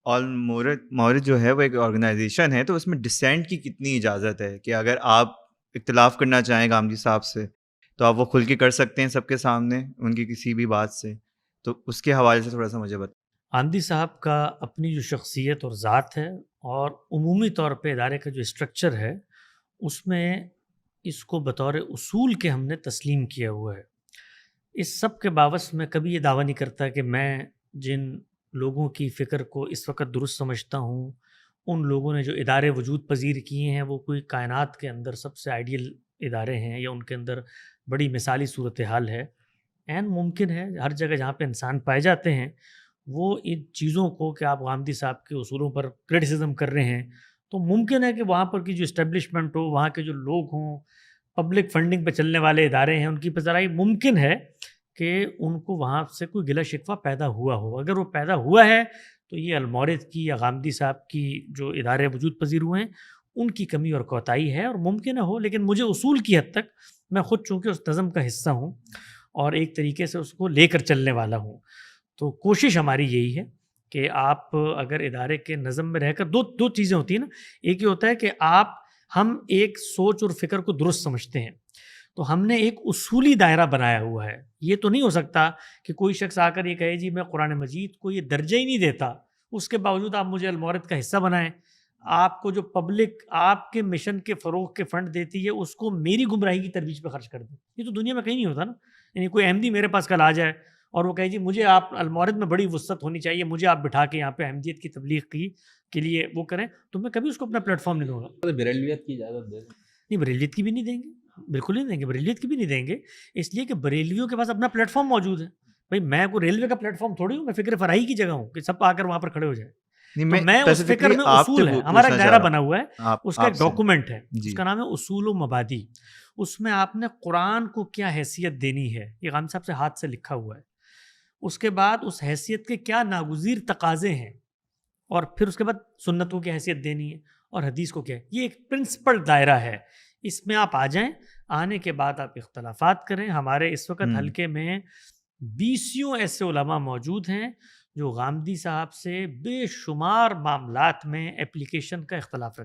آل مورد جو ہے وہ ایک آرگنائزیشن ہے، تو اس میں ڈسینٹ کی کتنی اجازت ہے کہ اگر آپ اختلاف کرنا چاہیں گامدی صاحب سے تو آپ وہ کھل کے کر سکتے ہیں سب کے سامنے ان کی کسی بھی بات سے؟ تو اس کے حوالے سے تھوڑا سا مجھے بتائیں۔ آمدی صاحب کا اپنی جو شخصیت اور ذات ہے، اور عمومی طور پہ ادارے کا جو اسٹرکچر ہے، اس میں اس کو بطور اصول کے ہم نے تسلیم کیا ہوا ہے۔ اس سب کے باوجود میں کبھی یہ دعویٰ نہیں کرتا کہ میں جن لوگوں کی فکر کو اس وقت درست سمجھتا ہوں، ان لوگوں نے جو ادارے وجود پذیر کیے ہیں وہ کوئی کائنات کے اندر سب سے آئیڈیل ادارے ہیں، یا ان کے اندر بڑی مثالی صورتحال ہے۔ عین ممکن ہے ہر جگہ جہاں پہ انسان پائے جاتے ہیں، وہ ان چیزوں کو کہ آپ غامدی صاحب کے اصولوں پر کرٹیسزم کر رہے ہیں، تو ممکن ہے کہ وہاں پر کی جو اسٹیبلشمنٹ ہو، وہاں کے جو لوگ ہوں، پبلک فنڈنگ پہ چلنے والے ادارے ہیں، ان کی پذیرائی ممکن ہے کہ ان کو وہاں سے کوئی گلہ شکوہ پیدا ہوا ہو۔ اگر وہ پیدا ہوا ہے تو یہ المورد کی یا غامدی صاحب کی جو ادارے وجود پذیر ہوئے ہیں ان کی کمی اور کوتاہی ہے، اور ممکن ہے ہو، لیکن مجھے اصول کی حد تک میں خود چونکہ اس نظم کا حصہ ہوں اور ایک طریقے سے اس کو لے کر چلنے والا ہوں، تو کوشش ہماری یہی ہے کہ آپ اگر ادارے کے نظم میں رہ کر دو چیزیں ہوتی ہیں نا، ایک یہ ہوتا ہے کہ ہم ایک سوچ اور فکر کو درست سمجھتے ہیں، تو ہم نے ایک اصولی دائرہ بنایا ہوا ہے۔ یہ تو نہیں ہو سکتا کہ کوئی شخص آ کر یہ کہے جی میں قرآن مجید کو یہ درجہ ہی نہیں دیتا، اس کے باوجود آپ مجھے المورد کا حصہ بنائیں۔ آپ کو جو پبلک آپ کے مشن کے فروغ کے فنڈ دیتی ہے، اس کو میری گمراہی کی ترویج پہ خرچ کر دیں، یہ تو دنیا میں کہیں نہیں ہوتا نا۔ یعنی کوئی احمدی میرے پاس کل آ جائے اور وہ کہے جی مجھے آپ المورد میں بڑی وسعت ہونی چاہیے، مجھے آپ بٹھا کے یہاں پہ احمدیت کی تبلیغ کے لیے وہ کریں، تو میں کبھی اس کو اپنا پلیٹ فارم نہیں دوں گا۔ بریلویت کی اجازت دے دیں۔ نہیں، بریلیت کی بھی نہیں دیں گے، بالکل نہیں دیں گے، بریلیت کی بھی نہیں دیں گے، اس لیے کہ بریلیوں کے پاس اپنا پلیٹ فارم موجود ہے۔ بھائی میں کوئی ریلوے کا پلیٹ فارم تھوڑی ہوں، میں فکر فراہی کی جگہ ہوں کہ سب آ کر وہاں پر کھڑے ہو جائیں۔ نہیں، تو میں میں اس فکر اسپیسیفکلی میں آپ سے اصول ہے، ہمارا ایک پوچھنا چاہ دائرہ رہا بنا ہوا ہے، ہوں، اس کا آپ ایک سے۔ ڈاکومنٹ ہے، اس جی کا نام ہے اصول و مبادی۔ اس میں آپ نے قرآن کو کیا حیثیت دینی ہے، یہ غام صاحب سے ہاتھ سے لکھا ہوا ہے۔ اس کے بعد اس حیثیت کے کیا ناگزیر تقاضے ہیں، اور پھر اس کے بعد سنت کو کیا حیثیت دینی ہے، اور حدیث کو کیا ہے۔ یہ ایک پرنسپل دائرہ ہے، اس میں آپ آ جائیں، آنے کے بعد آپ اختلافات کریں۔ ہمارے اس وقت ہوں حلقے میں 20 ایسے علماء موجود ہیں جو غامدی صاحب سے بے شمار معاملات میں اپلیکیشن کا اختلاف رکھتے ہیں۔